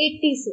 86।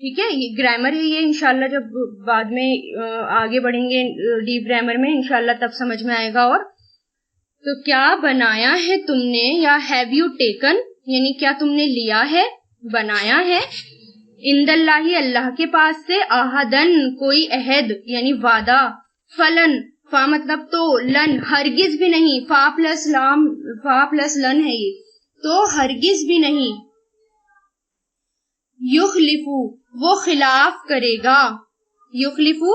ٹھیک ہے، یہ گرامر ہے، یہ انشاءاللہ جب بعد میں آگے بڑھیں گے ڈیپ گرامر میں انشاءاللہ تب سمجھ میں آئے گا. اور تو کیا بنایا ہے تم نے، یا ہیو یو ٹیکن یعنی کیا تم نے لیا ہے، بنایا ہے، عند اللہ اللہ کے پاس سے، احدن کوئی عہد یعنی وعدہ، فلن فا مطلب تو، لن ہرگز بھی نہیں، فا پلس لن ہے یہ، تو ہرگز بھی نہیں، یخلفو وہ خلاف کرے گا، یخلفو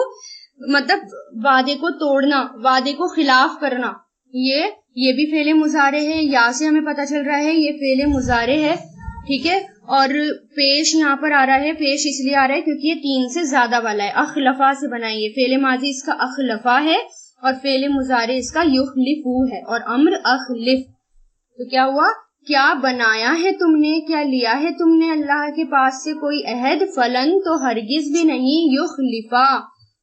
مطلب وعدے کو توڑنا، وعدے کو خلاف کرنا، یہ بھی فعل مضارع ہے، یا سے ہمیں پتہ چل رہا ہے یہ فعل مضارع ہے. ٹھیک ہے، اور پیش یہاں پر آ رہا ہے، پیش اس لیے آ رہا ہے کیونکہ یہ 3 سے زیادہ والا ہے، اخلفا سے بنا ہے، یہ فعل ماضی اس کا اخلفا ہے اور فعل مضارع اس کا یخلفو ہے اور امر اخلف. تو کیا ہوا، کیا بنایا ہے تم نے، کیا لیا ہے تم نے اللہ کے پاس سے کوئی عہد، فلن تو ہرگز بھی نہیں، یخلفا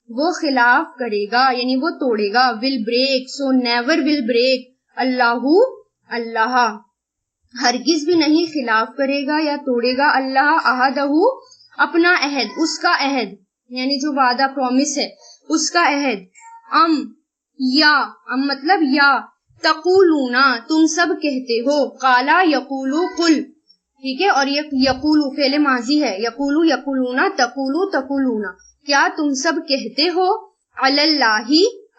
وہ خلاف کرے گا یعنی وہ توڑے گا، will break so never will break, اللہ ہرگز بھی نہیں خلاف کرے گا یا توڑے گا، اللہ عہدہ اپنا عہد، اس کا عہد یعنی جو وعدہ پرومس ہے اس کا عہد، ام مطلب یا، تقولونا تم سب کہتے ہو، قالا یقولو قل، ٹھیک ہے، اور یہ یقولو فعل ماضی ہے، یقولو یقولونا، تقولو تقولونا، کیا تم سب کہتے ہو، اللہ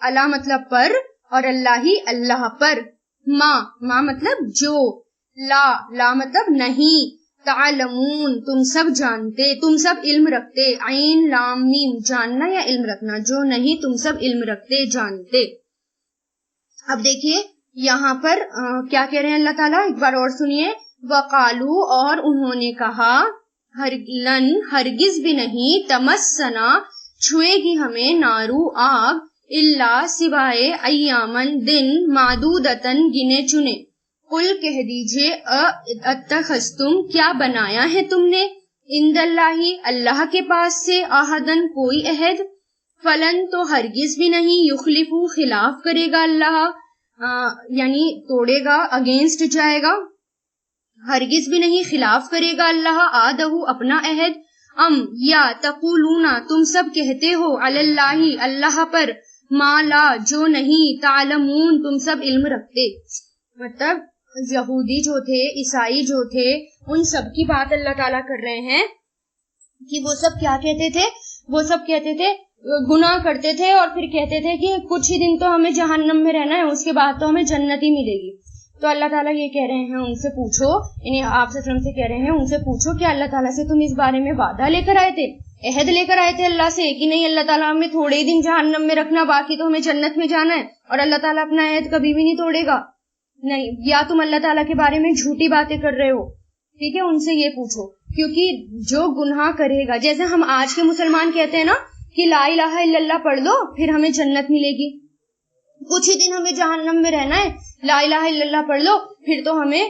اللہ مطلب پر، اور اللہ پر، ما مطلب جو، لا مطلب نہیں، تعلمون تم سب جانتے، تم سب علم رکھتے، عین لام میم جاننا یا علم رکھنا، جو نہیں تم سب علم رکھتے جانتے. اب دیکھیے یہاں پر کیا کہہ رہے ہیں اللہ تعالیٰ، ایک بار اور سنیے، وقالو اور انہوں نے کہا، ہرگز بھی نہیں، تمسنا چھوئے گی ہمیں، نارو آگ، الا سوائے، ایامن دن، معدودتن گنے چنے، قل کہہ دیجئے، اتخذتم کیا بنایا ہے تم نے، عند اللہ اللہ کے پاس سے، احدن کوئی عہد، فلن تو ہرگز بھی نہیں، یخلفو خلاف کرے گا اللہ، یعنی توڑے گا، اگینسٹ جائے گا، ہرگز بھی نہیں خلاف کرے گا اللہ عہدہ اپنا عہد، یا تقولونا تم سب کہتے ہو، علی اللہ اللہ پر، ما لا جو نہیں، تعلمون تم سب علم رکھتے. مطلب یہودی جو تھے، عیسائی جو تھے، ان سب کی بات اللہ تعالیٰ کر رہے ہیں کہ وہ سب کیا کہتے تھے، وہ سب کہتے تھے، گناہ کرتے تھے اور پھر کہتے تھے کہ کچھ ہی دن تو ہمیں جہنم میں رہنا ہے، اس کے بعد تو ہمیں جنت ہی ملے گی. تو اللہ تعالیٰ یہ کہہ رہے ہیں ان سے پوچھو، یعنی آپ صلی اللہ علیہ وسلم سے کہہ رہے ہیں ان سے پوچھو کہ اللہ تعالیٰ سے تم اس بارے میں وعدہ لے کر آئے تھے، عہد لے کر آئے تھے اللہ سے کہ نہیں اللہ تعالیٰ ہمیں تھوڑے ہی دن جہنم میں رکھنا، باقی تو ہمیں جنت میں جانا ہے، اور اللہ تعالیٰ اپنا عہد کبھی بھی نہیں توڑے گا، نہیں، یا تم اللہ تعالیٰ کے بارے میں جھوٹی باتیں کر رہے ہو. ٹھیک ہے، ان سے یہ پوچھو، کیونکہ جو گناہ کرے گا، جیسے ہم آج کے مسلمان کہتے ہیں نا کہ لا الہ الا اللہ پڑھ لو پھر ہمیں جنت ملے گی، کچھ ہی دن ہمیں جہنم میں رہنا ہے، لا الہ الا اللہ پڑھ لو پھر تو ہمیں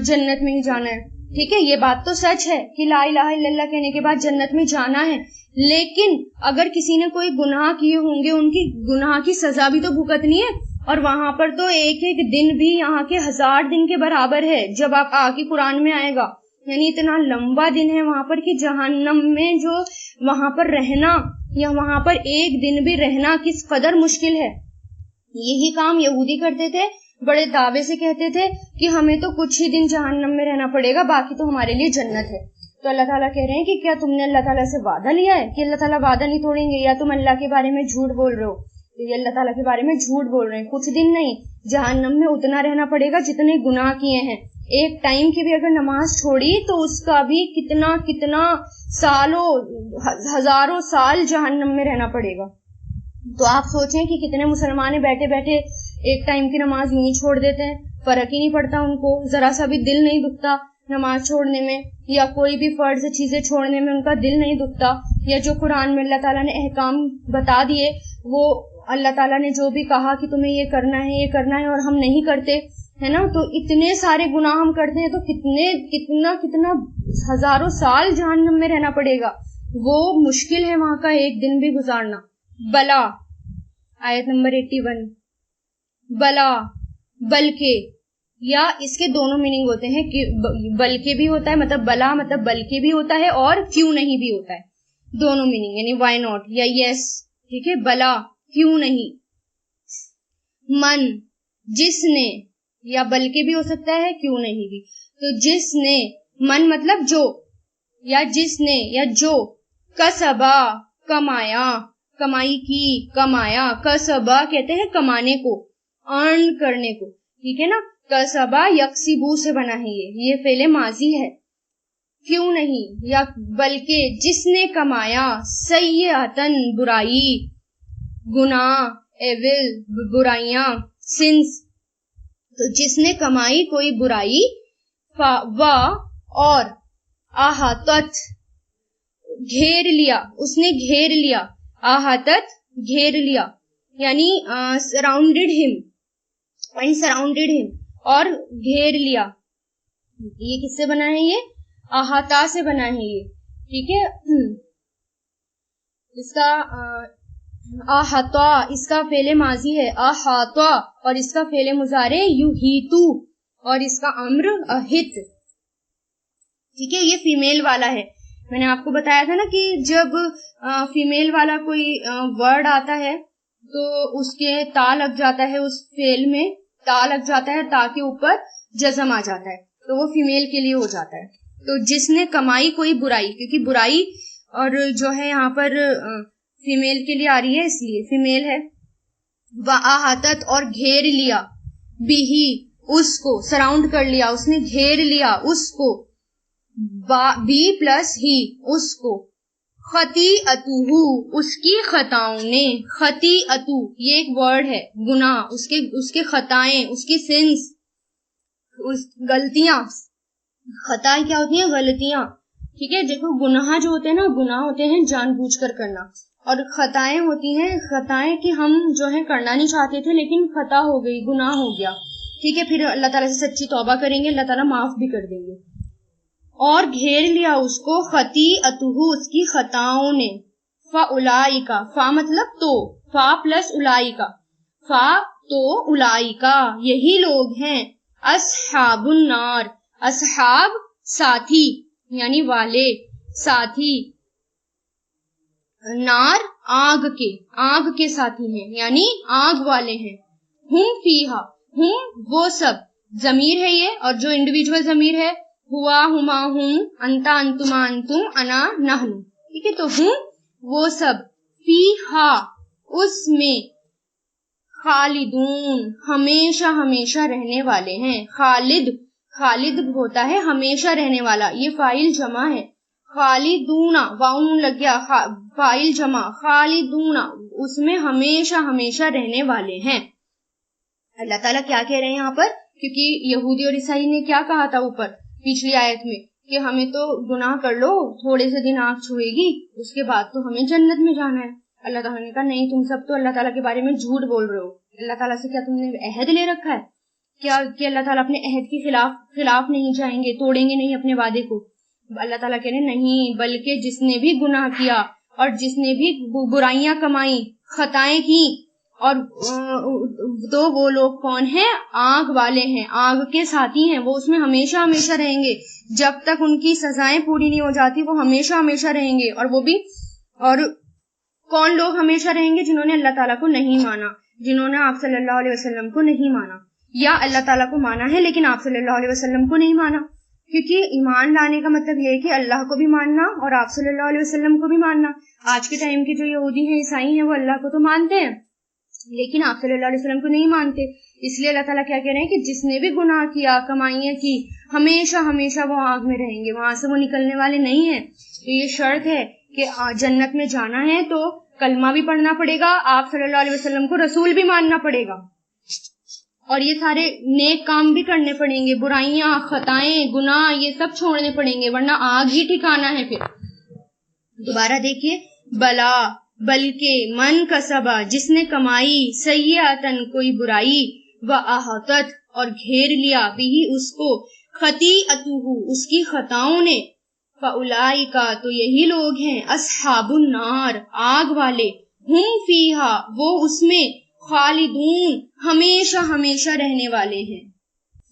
جنت میں ہی جانا ہے. ٹھیک ہے، یہ بات تو سچ ہے کہ لا الہ الا اللہ کہنے کے بعد جنت میں جانا ہے، لیکن اگر کسی نے کوئی گناہ کیے ہوں گے، ان کی گناہ کی سزا بھی تو بھگتنی ہے، اور وہاں پر تو ایک ایک دن بھی یہاں کے 1000 دن کے برابر ہے. جب آپ آگے قرآن میں آئے گا، یعنی اتنا لمبا دن ہے وہاں پر کہ جہنم میں جو وہاں پر رہنا یا وہاں پر ایک دن بھی رہنا کس قدر مشکل ہے. یہی کام یہودی کرتے تھے، بڑے دعوے سے کہتے تھے کہ ہمیں تو کچھ ہی دن جہنم میں رہنا پڑے گا، باقی تو ہمارے لیے جنت ہے. تو اللہ تعالیٰ کہہ رہے ہیں کہ کیا تم نے اللہ تعالیٰ سے وعدہ لیا ہے کہ اللہ تعالیٰ وعدہ نہیں توڑیں گے، یا تم اللہ کے بارے میں جھوٹ بول رہے ہو. تو یہ اللہ تعالیٰ کے بارے میں جھوٹ بول رہے ہیں، کچھ دن نہیں، جہنم میں اتنا رہنا پڑے گا جتنے گناہ کیے ہیں. ایک ٹائم کی بھی اگر نماز چھوڑی تو اس کا بھی کتنا سالوں، ہزاروں سال جہنم میں رہنا پڑے گا. تو آپ سوچیں کہ کتنے مسلمان بیٹھے بیٹھے ایک ٹائم کی نماز یوں ہی چھوڑ دیتے ہیں، فرق ہی نہیں پڑتا ان کو، ذرا سا بھی دل نہیں دکھتا نماز چھوڑنے میں، یا کوئی بھی فرض چیزیں چھوڑنے میں ان کا دل نہیں دکھتا، یا جو قرآن میں اللہ تعالیٰ نے احکام بتا دیے، وہ اللہ تعالیٰ نے جو بھی کہا کہ تمہیں یہ کرنا ہے یہ کرنا ہے اور ہم نہیں کرتے، ہے نا. تو اتنے سارے گناہ ہم کرتے ہیں تو کتنا ہزاروں سال جہنم میں رہنا پڑے گا. وہ مشکل ہے وہاں کا ایک دن بھی گزارنا. بلا آیت نمبر 81، بلا بلکہ، یا اس کے دونوں میننگ ہوتے ہیں, بلکہ بھی ہوتا ہے, مطلب بلا مطلب بلکہ بھی ہوتا ہے اور کیوں نہیں بھی ہوتا ہے, دونوں میننگ, یعنی وائی ناٹ یا یس, ٹھیک ہے, بلا کیوں نہیں. من جس نے, یا بلکہ بھی ہو سکتا ہے کیوں نہیں بھی, تو جس نے, من مطلب جو, یا جس نے یا جو, کسبا کمایا, کمائی کی, کمایا, کسبا کہتے ہیں کمانے کو, ارن کرنے کو, ٹھیک ہے نا. کسبا یکسبو سے بنا ہے, یہ فعل ماضی ہے. کیوں نہیں یا بلکہ جس نے کمایا, سیئاتن برائی, گناہ, ایول برائیاں, سنس, تو جس نے کمائی کوئی برائی, و اور, احاطت گھیر لیا, اس نے گھیر لیا, احاطت گھیر لیا, یعنی سراؤنڈیڈ ہم, اینڈ سراؤنڈیڈ ہم, اور گھیر لیا. یہ کس سے بنا ہے, یہ احاطہ سے بنا ہے یہ, ٹھیک ہے. اس کا احاطہ اس کا فعل ماضی ہے احاطہ, اور اس کا فعل مضارع یحیطو, اور اس کا امر احط, ٹھیک ہے. یہ فیمیل والا ہے. میں نے آپ کو بتایا تھا نا کہ جب فیمیل والا کوئی ورڈ آتا ہے تو اس کے تا لگ جاتا ہے, اس فعل میں تا لگ جاتا ہے, تا کے اوپر جزم آ جاتا ہے, تو وہ فیمیل کے لیے ہو جاتا ہے. تو جس نے کمائی کوئی برائی, کیونکہ برائی اور جو ہے یہاں پر فیمیل کے لیے آ رہی ہے اس لیے فیمیل ہے. وَأَحَاطَتْ اور گھیر لیا, بِهِ اس کو, سراؤنڈ کر لیا, اس نے گھیر لیا اس کو, بی پلس ہی اس کو, خطیئتہ اس کی خطاؤں نے, خطیئتہ یہ ایک ورڈ ہے, گناہ, اس کے خطائیں, اس کی سنس, غلطیاں. خطائیں کیا ہوتی ہیں, غلطیاں, ٹھیک ہے. دیکھو گناہ جو ہوتے ہیں نا, گناہ ہوتے ہیں جان بوجھ کر کرنا, اور خطائیں ہوتی ہیں, خطائیں کہ ہم جو ہے کرنا نہیں چاہتے تھے لیکن خطا ہو گئی, گناہ ہو گیا, ٹھیک ہے. پھر اللہ تعالیٰ سے سچی توبہ کریں گے, اللہ تعالیٰ معاف بھی کر دیں گے. اور گھیر لیا اس کو, خطیئتہ اس کی خطاؤں نے, فاولئک, فا مطلب تو, فا پلس اولئک, فا تو اولئک یہی لوگ ہیں, اصحاب النار, اصحاب ساتھی یعنی والے, ساتھی, نار آگ کے ساتھی ہیں یعنی آگ والے ہیں. ہم فیہا, ہم وہ سب, ضمیر ہے یہ, اور جو انڈیویجول ضمیر ہے ہوا ہما ہم, انتا انتما انتم, انا نحن, ٹھیک ہے. تو ہم وہ سب, فیہا اس میں, خالدون ہمیشہ ہمیشہ رہنے والے ہیں. خالد ہوتا ہے ہمیشہ رہنے والا, یہ فاعل جمع ہے. خالدون واؤن لگ گیا, فاعل جمع, خالدون اس میں ہمیشہ ہمیشہ رہنے والے ہیں. اللہ تعالیٰ کیا کہہ رہے ہیں یہاں پر, کیونکہ یہودی اور عیسائی نے کیا کہا تھا اوپر پچھلی آیت میں کہ ہمیں تو گناہ کر لو, تھوڑے سے دن آنکھ چھوئے گی, اس کے بعد تو ہمیں جنت میں جانا ہے. اللہ تعالیٰ نے کہا نہیں, تم سب تو اللہ تعالیٰ کے بارے میں جھوٹ بول رہے ہو. اللہ تعالیٰ سے کیا تم نے عہد لے رکھا ہے کیا کہ اللہ تعالیٰ اپنے عہد کے خلاف نہیں جائیں گے, توڑیں گے نہیں اپنے وعدے کو. اللہ تعالیٰ کہہ رہے نہیں, بلکہ جس نے بھی گناہ کیا اور جس نے بھی برائیاں کمائیں, خطائیں کی, اور تو وہ لوگ کون ہیں, آگ والے ہیں, آگ کے ساتھی ہیں, وہ اس میں ہمیشہ ہمیشہ رہیں گے, جب تک ان کی سزائیں پوری نہیں ہو جاتی وہ ہمیشہ ہمیشہ رہیں گے. اور وہ بھی, اور کون لوگ ہمیشہ رہیں گے, جنہوں نے اللہ تعالیٰ کو نہیں مانا, جنہوں نے آپ صلی اللہ علیہ وسلم کو نہیں مانا, یا اللہ تعالیٰ کو مانا ہے لیکن آپ صلی اللہ علیہ وسلم کو نہیں مانا. کیونکہ ایمان لانے کا مطلب یہ ہے کہ اللہ کو بھی ماننا اور آپ صلی اللہ علیہ وسلم کو بھی ماننا. آج کے ٹائم کے جو یہودی ہیں, عیسائی ہیں, وہ اللہ کو تو مانتے ہیں لیکن آپ صلی اللہ علیہ وسلم کو نہیں مانتے. اس لیے اللہ تعالیٰ کیا کہہ رہے ہیں کہ جس نے بھی گناہ کیا, کمائیاں کی, ہمیشہ ہمیشہ وہ آگ میں رہیں گے, وہاں سے وہ نکلنے والے نہیں ہیں. تو یہ شرط ہے کہ جنت میں جانا ہے تو کلمہ بھی پڑھنا پڑے گا, آپ صلی اللہ علیہ وسلم کو رسول بھی ماننا پڑے گا, اور یہ سارے نیک کام بھی کرنے پڑیں گے, برائیاں, خطائیں, گناہ, یہ سب چھوڑنے پڑیں گے, ورنہ آگ ہی ٹھکانا ہے. پھر دوبارہ دیکھیے, بلا بلکہ, من کسبا جس نے کمائی, سیئاتن کوئی برائی, وَأَحَاطَتْ اور گھیر لیا, بھی اس کو, خطیئتہ اس کی خطاؤں نے, فَأُولَئِکَ تو یہی لوگ ہیں, اصحاب النار آگ والے, ہم فیہا وہ اس میں, خالدون ہمیشہ ہمیشہ رہنے والے ہیں.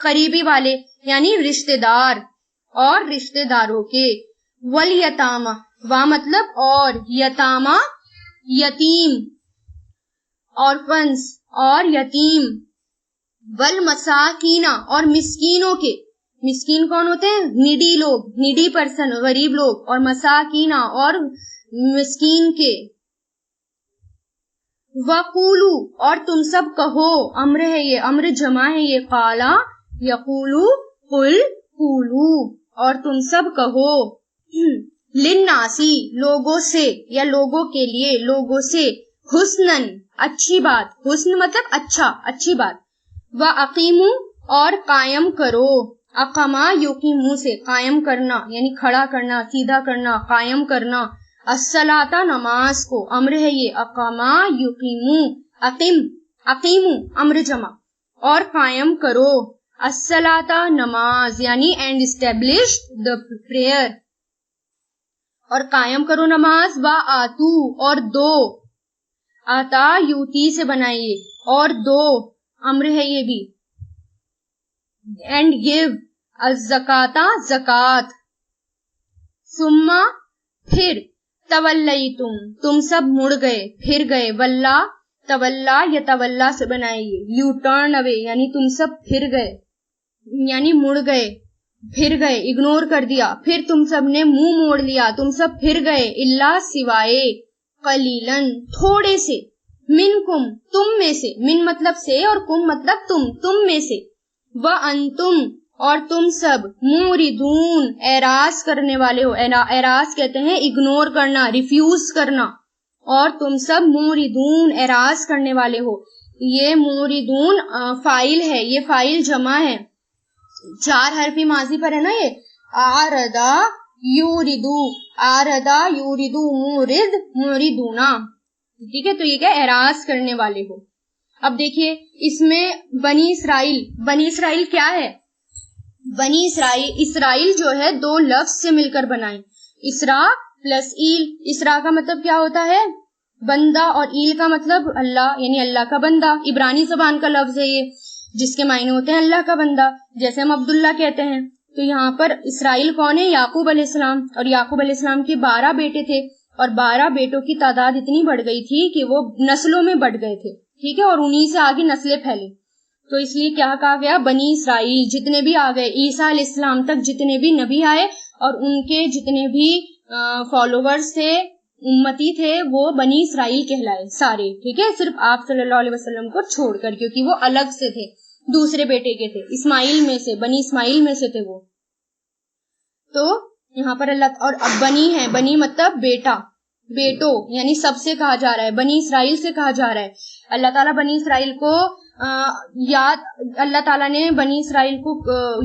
قریبی والے یعنی رشتے دار اور رشتے داروں کے، والیتامہ وا مطلب اور، یتامہ یتیم، اورفنس اور یتیم، والمساکین اور مسکینوں کے، مسکین کون ہوتے ہیں؟ نیڈی لوگ، نیڈی پرسن، غریب لوگ، اور مساکین اور مسکین کے، وقولو اور تم سب کہو، امر ہے یہ، امر جمع ہے یہ، قالا یقولو، قل قولو، اور تم سب کہو، للناسی لوگوں سے یا لوگوں کے لیے، لوگوں سے، حسنن اچھی بات، حسن مطلب اچھا، اچھی بات، وَأَقِیمُوا اور قائم کرو، اقما یقیمو سے قائم کرنا یعنی کھڑا کرنا، سیدھا کرنا، قائم کرنا، الصلاۃ نماز کو، امر ہے یہ، اقما یقیمو، اقیمو امر جمع، اور قائم کرو، الصلاۃ نماز یعنی اینڈ اسٹیبلش دا پریئر، اور قائم کرو نماز، وآتو اور دو، آتا یوتی سے بنائیے، اور دو امر ہے یہ بھی، اینڈ گیو، الزکاۃ زکات، ثم پھر، تولیتم تم سب مڑ گئے، پھر گئے، ولا تولا یا تولا سے بنائیے، یو ٹرن اوے یعنی تم سب پھر گئے، یعنی مڑ گئے، پھر گئے، اگنور کر دیا، پھر تم سب نے منہ موڑ لیا، تم سب پھر گئے، الا سوائے، قلیلن تھوڑے سے، منکم تم میں سے، من مطلب سے اور کم مطلب تم میں سے، وانتم اور تم سب، موردون اعراض کرنے والے ہو، اعراض کہتے ہیں اگنور کرنا، ریفیوز کرنا، اور تم سب موردون اعراض کرنے والے ہو، یہ موردون فاعل ہے، یہ فاعل جمع ہے، 4 حرفی ماضی پر ہے نا یہ، آردا یوردو، آردا یوردو، مورد موردونا، ٹھیک ہے، تو یہ کیا اعراض کرنے والے ہو۔ اب دیکھیے اس میں بنی اسرائیل کیا ہے؟ بنی اسرائیل جو ہے 2 لفظ سے مل کر بنائیں، اسرا پلس ایل، اسرا کا مطلب کیا ہوتا ہے؟ بندہ، اور ایل کا مطلب اللہ یعنی اللہ کا بندہ، عبرانی زبان کا لفظ ہے یہ، جس کے معنی ہوتے ہیں اللہ کا بندہ، جیسے ہم عبداللہ کہتے ہیں۔ تو یہاں پر اسرائیل کون ہے؟ یعقوب علیہ السلام، اور یعقوب علیہ السلام کے 12 بیٹے تھے، اور 12 بیٹوں کی تعداد اتنی بڑھ گئی تھی کہ وہ نسلوں میں بڑھ گئے تھے، ٹھیک ہے، اور انہی سے آگے نسلیں پھیلی، تو اس لیے کیا کہا گیا؟ بنی اسرائیل، جتنے بھی آ گئے عیسیٰ علیہ السلام تک جتنے بھی نبی آئے اور ان کے جتنے بھی فالوورز تھے، امتی تھے، وہ بنی اسرائیل کہلائے سارے، ٹھیک ہے، صرف آپ صلی اللہ علیہ وسلم کو چھوڑ کر، کیونکہ وہ الگ سے تھے، دوسرے بیٹے کے تھے، اسماعیل میں سے، بنی اسماعیل میں سے تھے وہ۔ تو یہاں پر اللہ، اور اب بنی ہے، بنی مطلب بیٹا، بیٹو یعنی سب سے کہا جا رہا ہے، بنی اسرائیل سے کہا جا رہا ہے۔ اللہ تعالیٰ بنی اسرائیل کو اللہ تعالیٰ نے بنی اسرائیل کو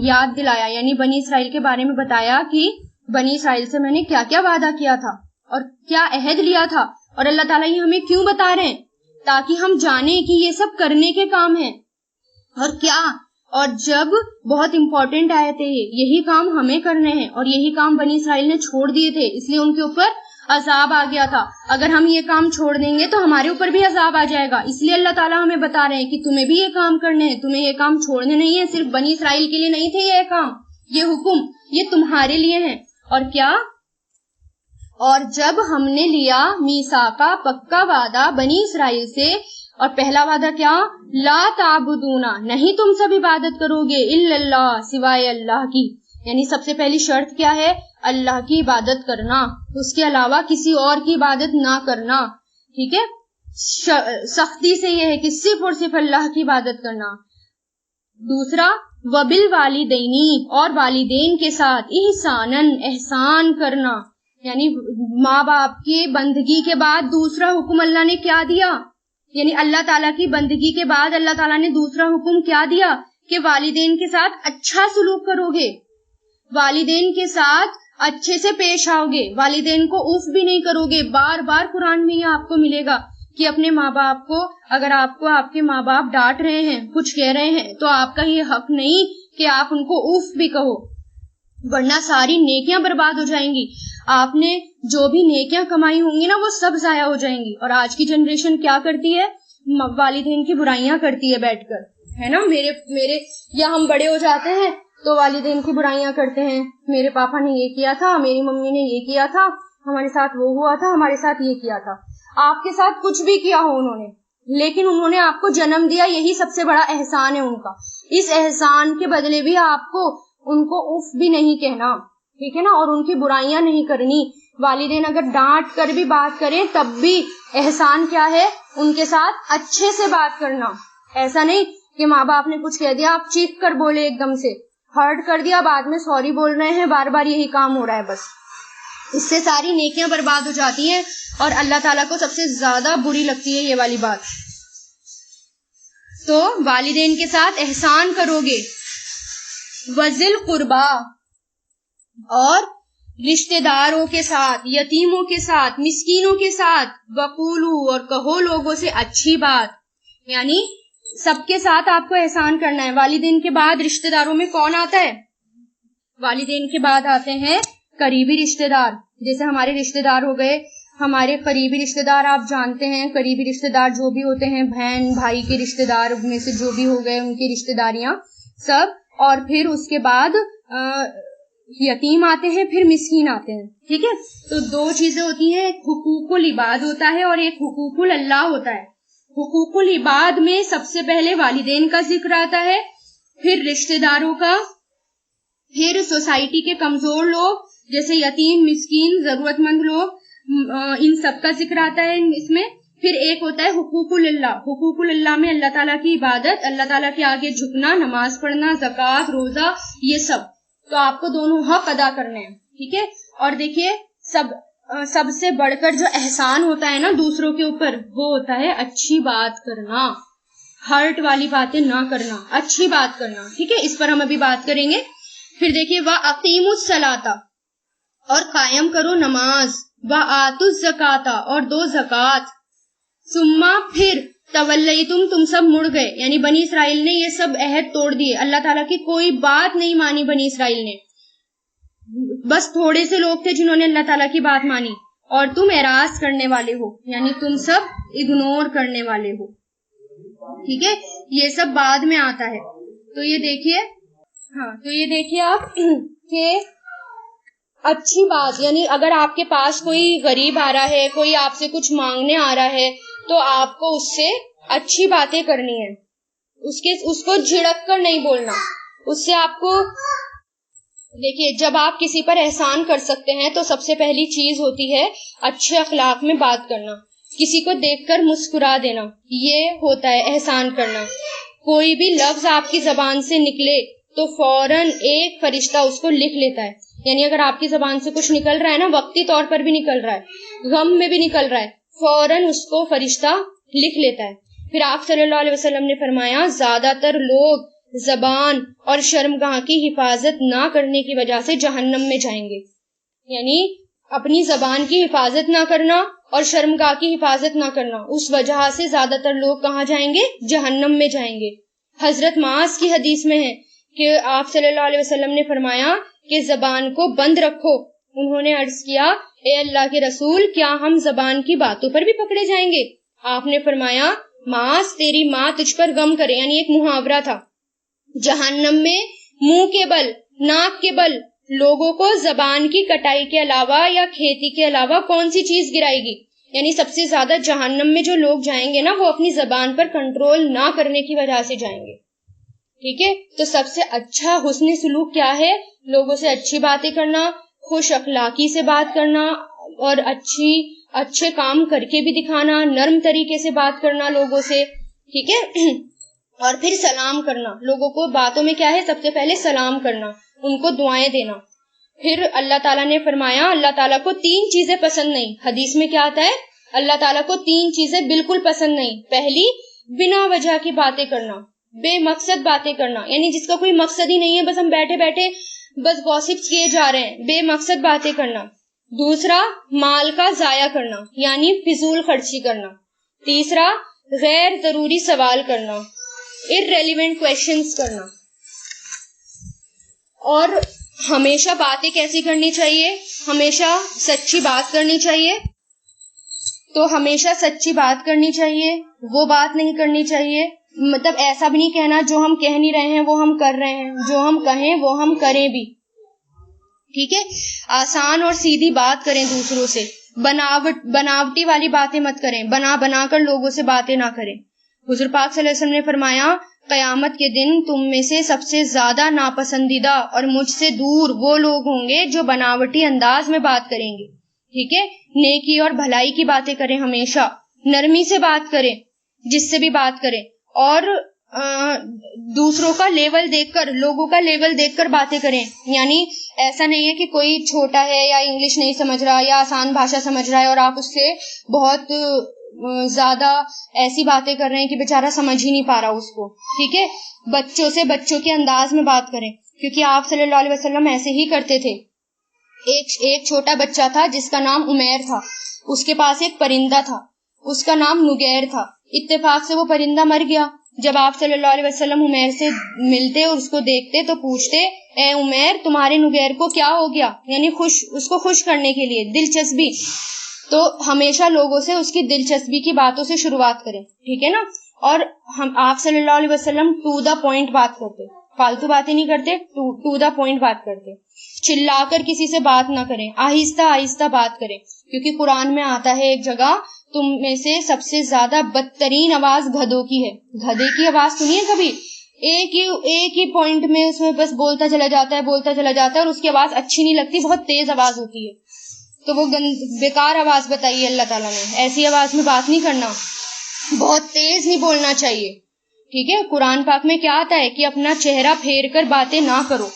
یاد دلایا، یعنی بنی اسرائیل کے بارے میں بتایا کہ بنی اسرائیل سے میں نے کیا کیا وعدہ کیا تھا اور کیا عہد لیا تھا، اور اللہ تعالیٰ یہ ہمیں کیوں بتا رہے ہیں؟ تاکہ ہم جانیں کہ یہ سب کرنے کے کام ہیں، اور کیا، اور جب بہت امپورٹنٹ آئے تھے یہی کام ہمیں کرنے ہیں، اور یہی کام بنی اسرائیل نے چھوڑ دیے تھے، اس لیے ان کے اوپر عذاب آ گیا تھا، اگر ہم یہ کام چھوڑ دیں گے تو ہمارے اوپر بھی عذاب آ جائے گا، اس لیے اللہ تعالیٰ ہمیں بتا رہے ہیں کہ تمہیں بھی یہ کام کرنے ہیں، تمہیں یہ کام چھوڑنے نہیں ہے، صرف بنی اسرائیل کے لیے نہیں تھے یہ کام، یہ حکم یہ تمہارے لیے ہیں۔ اور کیا؟ اور جب ہم نے لیا میثاقا پکا وعدہ بنی اسرائیل سے، اور پہلا وعدہ کیا؟ لا تعبدونا نہیں تم سب عبادت کرو گے، الا اللہ سوائے اللہ کی، یعنی سب سے پہلی شرط کیا ہے؟ اللہ کی عبادت کرنا، اس کے علاوہ کسی اور کی عبادت نہ کرنا، ٹھیک ہے، سختی سے یہ ہے کہ صرف اور صرف اللہ کی عبادت کرنا۔ دوسرا وبالوالدینی اور والدین کے ساتھ احسانن احسان کرنا، یعنی ماں باپ کی بندگی کے بعد دوسرا حکم اللہ نے کیا دیا؟ یعنی اللہ تعالیٰ کی بندگی کے بعد اللہ تعالیٰ نے دوسرا حکم کیا دیا؟ کہ والدین کے ساتھ اچھا سلوک کرو گے، والدین کے ساتھ اچھے سے پیش آؤ گے، والدین کو اف بھی نہیں کرو گے۔ بار بار قرآن میں یہ آپ کو ملے گا کہ اپنے ماں باپ کو، اگر آپ کو آپ کے ماں باپ ڈانٹ رہے ہیں، کچھ کہہ رہے ہیں، تو آپ کا یہ حق نہیں کہ آپ ان کو اف بھی کہو، ورنہ ساری نیکیاں برباد ہو جائیں گی، آپ نے جو بھی نیکیاں کمائی ہوں گی نا وہ سب ضائع ہو جائیں گی۔ اور آج کی جنریشن کیا کرتی ہے؟ والدین کی برائیاں کرتی ہے بیٹھ کر، ہے نا. میرے یا ہم بڑے ہو جاتے ہیں تو والدین کی برائیاں کرتے ہیں, میرے پاپا نے یہ کیا تھا, میری ممی نے یہ کیا تھا, ہمارے ساتھ وہ ہوا تھا, ہمارے ساتھ یہ کیا تھا. آپ کے ساتھ کچھ بھی کیا ہو انہوں نے, لیکن انہوں نے آپ کو جنم دیا, یہی سب سے بڑا احسان ہے ان کا. اس احسان کے بدلے بھی آپ کو ان کو اف بھی نہیں کہنا, ٹھیک ہے نا, اور ان کی برائیاں نہیں کرنی. والدین اگر ڈانٹ کر بھی بات کریں تب بھی احسان کیا ہے, ان کے ساتھ اچھے سے بات کرنا. ایسا نہیں کہ ماں باپ نے کچھ کہہ دیا آپ چیخ کر بولے, ایک دم سے ہرٹ کر دیا, بعد میں سوری بول رہے ہیں, بار بار یہی کام ہو رہا ہے بس. اس سے ساری نیکیاں برباد ہو جاتی ہیں اور اللہ تعالیٰ کو سب سے زیادہ بری لگتی ہے یہ والی بات. تو والدین کے ساتھ احسان کرو گے. وذل قربا, اور رشتہ داروں کے ساتھ, یتیموں کے ساتھ, مسکینوں کے ساتھ. وقولو, اور کہو لوگوں سے اچھی بات, یعنی سب کے ساتھ آپ کو احسان کرنا ہے. والدین کے بعد رشتہ داروں میں کون آتا ہے؟ والدین کے بعد آتے ہیں قریبی رشتہ دار. جیسے ہمارے رشتہ دار ہو گئے, ہمارے قریبی رشتہ دار آپ جانتے ہیں, قریبی رشتہ دار جو بھی ہوتے ہیں, بہن بھائی کے رشتہ دار میں سے جو بھی ہو گئے ان کی رشتہ داریاں سب. اور پھر اس کے بعد یتیم آتے ہیں, پھر مسکین آتے ہیں, ٹھیک ہے. تو دو چیزیں ہوتی ہیں, ایک حقوق العباد ہوتا ہے اور ایک حقوق اللہ ہوتا ہے. حقوق العباد میں سب سے پہلے والدین کا ذکر آتا ہے, پھر رشتہ داروں کا, پھر سوسائٹی کے کمزور لوگ جیسے یتیم, مسکین, ضرورت مند لوگ, ان سب کا ذکر آتا ہے اس میں. پھر ایک ہوتا ہے حقوق اللہ. حقوق اللہ میں اللہ تعالیٰ کی عبادت, اللہ تعالیٰ کے آگے جھکنا, نماز پڑھنا, زکوٰۃ, روزہ, یہ سب. تو آپ کو دونوں حق ادا کرنے ہیں, ٹھیک ہے. اور دیکھیے سب سے بڑھ کر جو احسان ہوتا ہے نا دوسروں کے اوپر, وہ ہوتا ہے اچھی بات کرنا, ہرٹ والی باتیں نہ کرنا, اچھی بات کرنا, ٹھیک ہے. اس پر ہم ابھی بات کریں گے. پھر دیکھیے وَأَقِیمُوا الصَّلَاةَ, اور قائم کرو نماز, وَآتُوا الزَّکَاةَ, اور دو زکوٰۃ. ثم, پھر تولیتم, تم سب مڑ گئے, یعنی بنی اسرائیل نے یہ سب عہد توڑ دیے, اللہ تعالیٰ کی کوئی بات نہیں مانی بنی اسرائیل نے, بس تھوڑے سے لوگ تھے جنہوں نے اللہ تعالیٰ کی بات مانی. اور تم اعراض کرنے والے ہو, یعنی تم سب اگنور کرنے والے ہو, ٹھیک ہے. یہ سب بعد میں آتا ہے. تو یہ دیکھیے آپ کہ اچھی بات, یعنی اگر آپ کے پاس کوئی غریب آ رہا ہے, کوئی آپ سے کچھ مانگنے آ رہا ہے, تو آپ کو اس سے اچھی باتیں کرنی ہے, اس کو جھڑک کر نہیں بولنا. اس سے آپ کو دیکھیے, جب آپ کسی پر احسان کر سکتے ہیں تو سب سے پہلی چیز ہوتی ہے اچھے اخلاق میں بات کرنا, کسی کو دیکھ کر مسکرا دینا, یہ ہوتا ہے احسان کرنا. کوئی بھی لفظ آپ کی زبان سے نکلے تو فوراً ایک فرشتہ اس کو لکھ لیتا ہے. یعنی اگر آپ کی زبان سے کچھ نکل رہا ہے نا, وقتی طور پر بھی نکل رہا ہے, غم میں بھی نکل رہا ہے, فوراً اس کو فرشتہ لکھ لیتا ہے. پھر آپ صلی اللہ علیہ وسلم نے فرمایا, زیادہ تر لوگ زبان اور شرمگاہ کی حفاظت نہ کرنے کی وجہ سے جہنم میں جائیں گے. یعنی اپنی زبان کی حفاظت نہ کرنا اور شرمگاہ کی حفاظت نہ کرنا, اس وجہ سے زیادہ تر لوگ کہاں جائیں گے؟ جہنم میں جائیں گے. حضرت معاذ کی حدیث میں ہے کہ آپ صلی اللہ علیہ وسلم نے فرمایا کہ زبان کو بند رکھو. انہوں نے عرض کیا, اے اللہ کے رسول, کیا ہم زبان کی باتوں پر بھی پکڑے جائیں گے؟ آپ نے فرمایا, معاذ, تیری ماں تجھ پر غم کرے. یعنی ایک محاورہ تھا. جہنم میں منہ کے بل, ناک کے بل لوگوں کو زبان کی کٹائی کے علاوہ یا کھیتی کے علاوہ کون سی چیز گرائے گی؟ یعنی سب سے زیادہ جہنم میں جو لوگ جائیں گے نا, وہ اپنی زبان پر کنٹرول نہ کرنے کی وجہ سے جائیں گے, ٹھیک ہے. تو سب سے اچھا حسن سلوک کیا ہے؟ لوگوں سے اچھی باتیں کرنا, خوش اخلاقی سے بات کرنا, اور اچھے کام کر کے بھی دکھانا, نرم طریقے سے بات کرنا لوگوں سے, ٹھیک ہے. اور پھر سلام کرنا. لوگوں کو باتوں میں کیا ہے؟ سب سے پہلے سلام کرنا, ان کو دعائیں دینا. پھر اللہ تعالیٰ نے فرمایا, اللہ تعالیٰ کو 3 چیزیں پسند نہیں. حدیث میں کیا آتا ہے؟ اللہ تعالیٰ کو 3 چیزیں بالکل پسند نہیں. پہلی, بنا وجہ کی باتیں کرنا, بے مقصد باتیں کرنا, یعنی جس کا کوئی مقصد ہی نہیں ہے, بس ہم بیٹھے بیٹھے بس گوسپس کیے جا رہے ہیں, بے مقصد باتیں کرنا. دوسرا, مال کا ضائع کرنا, یعنی فضول خرچی کرنا. تیسرا, غیر ضروری سوال کرنا, irrelevant questions کرنا. اور ہمیشہ باتیں کیسی کرنی چاہیے؟ ہمیشہ سچی بات کرنی چاہیے. تو ہمیشہ سچی بات کرنی چاہیے, وہ بات نہیں کرنی چاہیے مطلب ایسا بھی نہیں کہنا جو ہم کہہ نہیں رہے ہیں وہ ہم کر رہے ہیں، جو ہم کہیں وہ ہم کریں بھی. ٹھیک ہے، آسان اور سیدھی بات کریں دوسروں سے، بناوٹی والی باتیں مت کریں، بنا کر لوگوں سے باتیں نہ کریں. حضور پاک صلی اللہ علیہ وسلم نے فرمایا قیامت کے دن تم میں سے سب سے زیادہ ناپسندیدہ اور مجھ سے دور وہ لوگ ہوں گے جو بناوٹی انداز میں بات کریں گے. ٹھیک ہے، نیکی اور بھلائی کی باتیں کریں، ہمیشہ نرمی سے بات کریں جس سے بھی بات کریں، اور دوسروں کا لیول دیکھ کر، لوگوں کا لیول دیکھ کر باتیں کریں. یعنی ایسا نہیں ہے کہ کوئی چھوٹا ہے یا انگلش نہیں سمجھ رہا یا آسان بھاشا سمجھ رہا ہے اور آپ اس سے بہت زیادہ ایسی باتیں کر رہے ہیں کہ بیچارہ سمجھ ہی نہیں پا رہا اس کو. ٹھیک ہے، بچوں سے بچوں کے انداز میں بات کریں، کیونکہ آپ صلی اللہ علیہ وسلم ایسے ہی کرتے تھے. ایک چھوٹا بچہ تھا جس کا نام عمیر تھا، اس کے پاس ایک پرندہ تھا، اس کا نام نگیر تھا. اتفاق سے وہ پرندہ مر گیا. جب آپ صلی اللہ علیہ وسلم عمیر سے ملتے اور اس کو دیکھتے تو پوچھتے اے عمیر تمہارے نگیر کو کیا ہو گیا، یعنی اس کو خوش کرنے کے لیے، دلچسپی. تو ہمیشہ لوگوں سے اس کی دلچسپی کی باتوں سے شروعات کریں. ٹھیک ہے نا، اور ہم آپ صلی اللہ علیہ وسلم ٹو دا پوائنٹ بات کرتے، فالتو باتیں نہیں کرتے، ٹو دا پوائنٹ بات کرتے. چلا کر کسی سے بات نہ کریں، آہستہ آہستہ بات کریں، کیونکہ قرآن میں آتا ہے ایک جگہ تم میں سے سب سے زیادہ بدترین آواز گدھوں کی ہے. گدھے کی آواز سنی ہے کبھی؟ ایک ہی پوائنٹ میں اس میں بس بولتا چلا جاتا ہے اور اس کی آواز اچھی نہیں لگتی، بہت تیز آواز ہوتی ہے. تو وہ بیکار آواز بتائی ہے اللہ تعالیٰ نے. ایسی آواز میں بات نہیں کرنا، بہت تیز نہیں بولنا چاہیے. ٹھیک ہے، قرآن پاک میں کیا آتا ہے کہ اپنا چہرہ پھیر کر باتیں نہ کرو،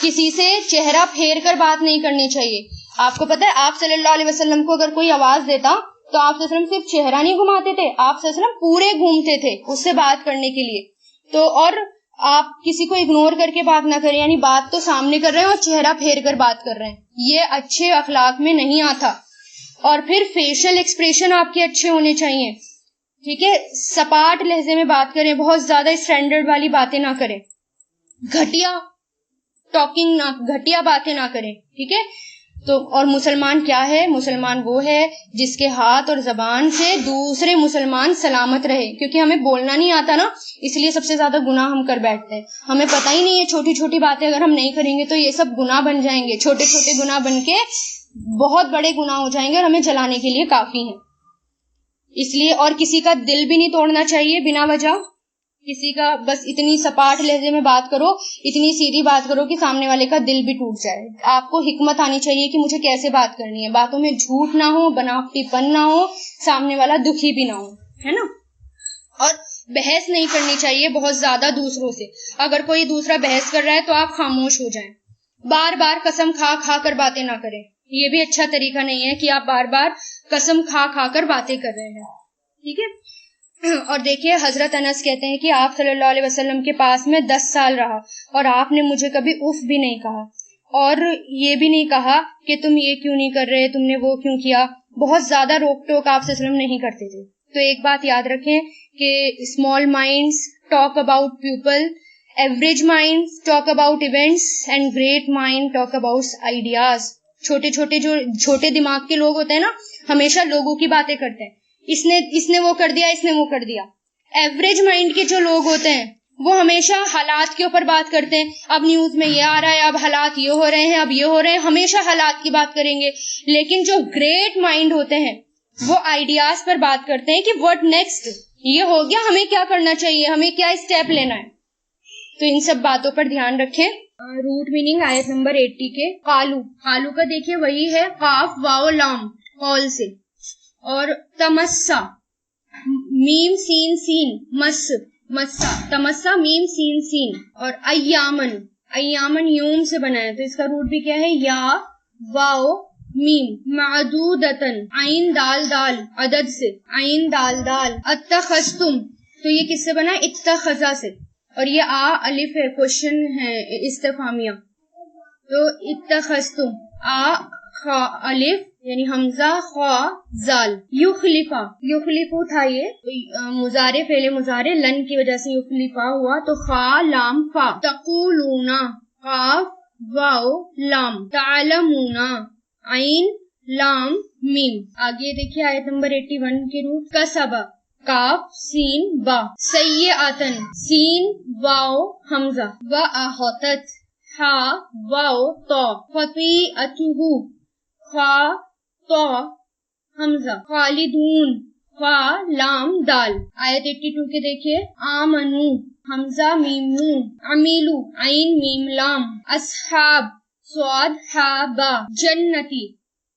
کسی سے چہرہ پھیر کر بات نہیں کرنی چاہیے. آپ کو پتہ ہے آپ صلی اللہ علیہ وسلم کو اگر کوئی آواز دیتا تو آپ صلی اللہ علیہ وسلم صرف چہرہ نہیں گھماتے تھے، آپ صلی اللہ علیہ وسلم پورے گھومتے تھے اس سے بات کرنے کے لیے. تو اور آپ کسی کو اگنور کر کے بات نہ کریں، یعنی بات تو سامنے کر رہے ہیں اور چہرہ پھیر کر بات کر رہے ہیں، یہ اچھے اخلاق میں نہیں آتا. اور پھر فیشل ایکسپریشن آپ کے اچھے ہونے چاہیے. ٹھیک ہے، سپاٹ لہجے میں بات کریں، بہت زیادہ اسٹینڈرڈ والی باتیں نہ کریں، گھٹیا باتیں نہ کریں. ٹھیک ہے، تو اور مسلمان کیا ہے؟ مسلمان وہ ہے جس کے ہاتھ اور زبان سے دوسرے مسلمان سلامت رہے. کیونکہ ہمیں بولنا نہیں آتا نا، اس لیے سب سے زیادہ گناہ ہم کر بیٹھتے ہیں. ہمیں پتہ ہی نہیں ہے چھوٹی چھوٹی باتیں اگر ہم نہیں کریں گے تو یہ سب گناہ بن جائیں گے، چھوٹے چھوٹے گناہ بن کے بہت بڑے گناہ ہو جائیں گے اور ہمیں جلانے کے لیے کافی ہیں. اس لیے اور کسی کا دل بھی نہیں توڑنا چاہیے بنا وجہ. کسی کا بس اتنی سپاٹ لہجے میں بات کرو، اتنی سیدھی بات کرو کہ سامنے والے کا دل بھی ٹوٹ جائے. آپ کو حکمت آنی چاہیے کہ مجھے کیسے بات کرنی ہے، باتوں میں جھوٹ نہ ہو، بناوٹی پن نہ ہو، سامنے والا دکھی بھی نہ ہو، ہے نا. اور بحث نہیں کرنی چاہیے بہت زیادہ دوسروں سے. اگر کوئی دوسرا بحث کر رہا ہے تو آپ خاموش ہو جائیں. بار بار قسم کھا کر باتیں نہ کریں، یہ بھی اچھا طریقہ نہیں ہے کہ آپ بار بار قسم کھا کر باتیں کر رہے ہیں. ٹھیک ہے، اور دیکھیے حضرت انس کہتے ہیں کہ آپ صلی اللہ علیہ وسلم کے پاس میں 10 سال رہا اور آپ نے مجھے کبھی اف بھی نہیں کہا اور یہ بھی نہیں کہا کہ تم یہ کیوں نہیں کر رہے، تم نے وہ کیوں کیا. بہت زیادہ روک ٹوک آپ صلی اللہ علیہ وسلم نہیں کرتے تھے. تو ایک بات یاد رکھیں کہ small minds talk about people, average minds talk about events and great mind talk about ideas. چھوٹے دماغ کے لوگ ہوتے ہیں نا، ہمیشہ لوگوں کی باتیں کرتے ہیں، اس نے وہ کر دیا، اس نے وہ کر دیا. ایوریج مائنڈ کے جو لوگ ہوتے ہیں وہ ہمیشہ حالات کے اوپر بات کرتے ہیں. اب نیوز میں یہ آ رہا ہے، اب حالات یہ ہو رہے ہیں، اب یہ ہو رہے ہیں، ہمیشہ حالات کی بات کریں گے. لیکن جو گریٹ مائنڈ ہوتے ہیں وہ آئیڈیاز پر بات کرتے ہیں کہ واٹ نیکسٹ، یہ ہو گیا، ہمیں کیا کرنا چاہیے، ہمیں کیا اسٹیپ لینا ہے. تو ان سب باتوں پر دھیان رکھیں. روٹ میننگ آیت نمبر 80 کے قالو کا دیکھیے وہی ہے قاف واو لام قول سے، اور تمسا میم سین مسا تمسا میم سین، اور ایامن یوم سے بنا ہے تو اس کا روٹ بھی کیا ہے یا واو میم معدودتن عین دال عدد سے، عین دال اتخذتم تو یہ کس سے بنا؟ اتخذا سے، اور یہ الف ہے، کوشچن ہے استفہامیہ. تو اتخذتم خا الف یعنی حمزہ خا زال. یخلفو تھا یہ مضارع فعل مضارع، لن کی وجہ سے یخلفا ہوا تو خا لام فا. تقولون قاف واو لام، تعلمون عین لام میم. آگے دیکھیے آیت نمبر 81 کے روٹ کاف سین با، سیئاتن سین واو حمزہ، وآحطت ہا واو تو، خطیئتہ خا تو حمزہ، خالدون خا لام دال۔ آیت 82 کے دیکھیے، آمنو حمزہ میم نون، عمیلو عین میم لام، اصحاب صاد ہا با، جنتی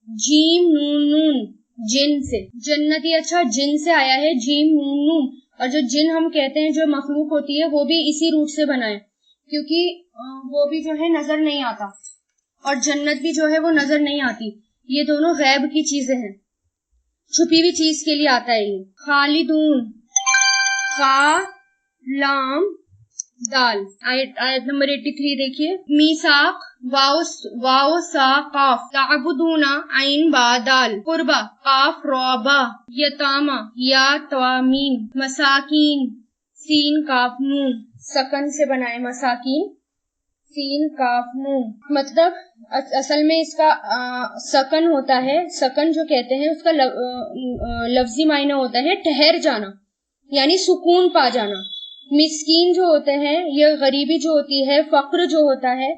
جیم نون نون جن سے، جنتی اچھا جن سے آیا ہے، جیم نون نون، اور جو جن ہم کہتے ہیں جو مخلوق ہوتی ہے وہ بھی اسی روٹ سے بنا ہے، کیونکہ وہ بھی جو ہے نظر نہیں آتا، اور جنت بھی جو ہے وہ نظر نہیں آتی، یہ دونوں غیب کی چیزیں ہیں، چھپی ہوئی چیز کے لیے آتا ہے یہ۔ خالدون خا لام دال۔ آیت نمبر 83 دیکھیے، میثاق واو سا قاف، تعبدون عین با دال، قربا قاف را با، یتاما یا توامیم، مساکین سین کاف نون، سکن سے بنائے مساکین سین کاف نون، مطلب اصل میں اس کا سکن ہوتا ہے، سکن جو کہتے ہیں اس کا لفظی معنی ہوتا ہے ٹھہر جانا، یعنی سکون پا جانا۔ مسکین جو ہوتے ہیں، یہ غریبی جو ہوتی ہے، فقر جو ہوتا ہے،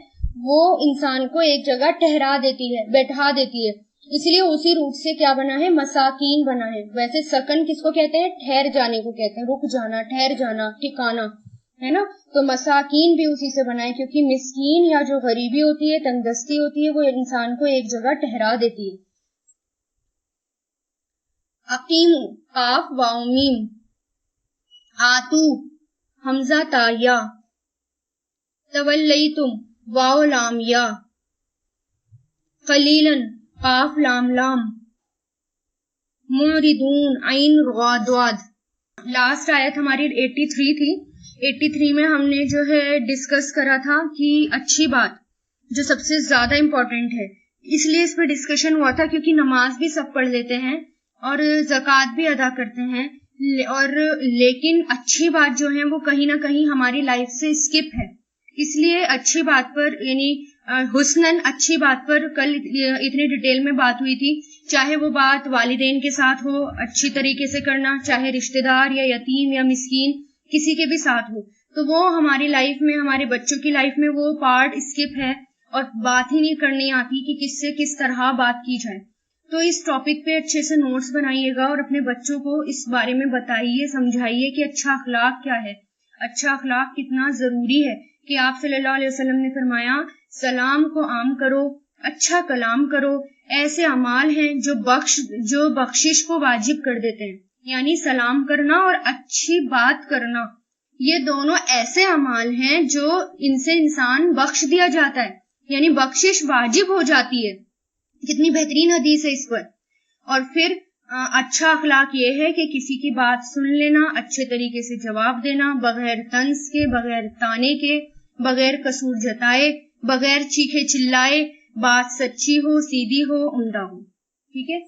وہ انسان کو ایک جگہ ٹھہرا دیتی ہے، بیٹھا دیتی ہے، اس لیے اسی روٹ سے کیا بنا ہے، مساکین بنا ہے۔ ویسے سکن کس کو کہتے ہیں، ٹھہر جانے کو کہتے ہیں، رک جانا، ٹھہر جانا، ٹھکانا ہے نا، تو مساکین بھی اسی سے بنا ہے، کیونکہ مسکین یا جو غریبی ہوتی ہے، تنگ دستی ہوتی ہے، وہ انسان کو ایک جگہ ٹھہرا دیتی ہے۔ اقیم قاف واو میم، آتو حمزہ تا یا، تولیتم واو لام یا، قلیلاً قاف لام لام، معرضون عین را دواد۔ لاسٹ آیت ہماری 83 تھی، 83 میں ہم نے جو ہے ڈسکس کرا تھا کہ اچھی بات جو سب سے زیادہ امپورٹنٹ ہے، اس لیے اس پہ ڈسکشن ہوا تھا کیونکہ نماز بھی سب پڑھ لیتے ہیں اور زکوٰۃ بھی ادا کرتے ہیں، اور لیکن اچھی بات جو ہے وہ کہیں نہ کہیں ہماری لائف سے اسکپ ہے، اس لیے اچھی بات پر یعنی حسناً اچھی بات پر کل اتنی ڈیٹیل میں بات ہوئی تھی، چاہے وہ بات والدین کے ساتھ ہو اچھی طریقے سے کرنا، چاہے رشتہ دار یا یتیم یا مسکین کسی کے بھی ساتھ ہو، تو وہ ہماری لائف میں، ہمارے بچوں کی لائف میں وہ پارٹ اسکپ ہے اور بات ہی نہیں کرنی آتی کہ کس سے کس طرح بات کی جائے۔ تو اس ٹاپک پہ اچھے سے نوٹس بنائیے گا اور اپنے بچوں کو اس بارے میں بتائیے، سمجھائیے کہ اچھا اخلاق کیا ہے، اچھا اخلاق کتنا ضروری ہے، کہ آپ صلی اللہ علیہ وسلم نے فرمایا سلام کو عام کرو، اچھا کلام کرو، ایسے اعمال ہیں جو بخشش کو واجب کر دیتے ہیں، یعنی سلام کرنا اور اچھی بات کرنا، یہ دونوں ایسے اعمال ہیں جو ان سے انسان بخش دیا جاتا ہے، یعنی بخشش واجب ہو جاتی ہے۔ کتنی بہترین حدیث ہے اس پر۔ اور پھر اچھا اخلاق یہ ہے کہ کسی کی بات سن لینا، اچھے طریقے سے جواب دینا، بغیر طنز کے، بغیر تانے کے، بغیر قصور جتائے، بغیر چیخے چلائے، بات سچی ہو، سیدھی ہو، عمدہ ہو، ٹھیک ہے۔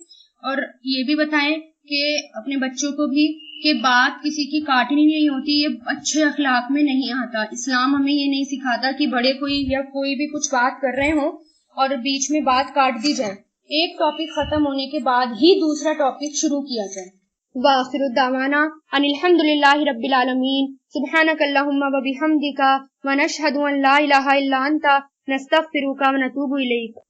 اور یہ بھی بتائیں کہ اپنے بچوں کو بھی کہ بات کسی کی کاٹنی نہیں ہوتی، یہ اچھے اخلاق میں نہیں آتا۔ اسلام ہمیں یہ نہیں سکھاتا کہ بڑے کوئی یا کوئی بھی کچھ بات کر رہے ہوں اور بیچ میں بات کاٹ دی جائے، ایک ٹاپک ختم ہونے کے بعد ہی دوسرا ٹاپک شروع کیا جائے۔ وآخر الدعوانا ان الحمد للہ رب العالمین، سبحانک اللہم و بحمدک ونشہد ان لا الہ الا انت نستغفرک ونتوب الیک۔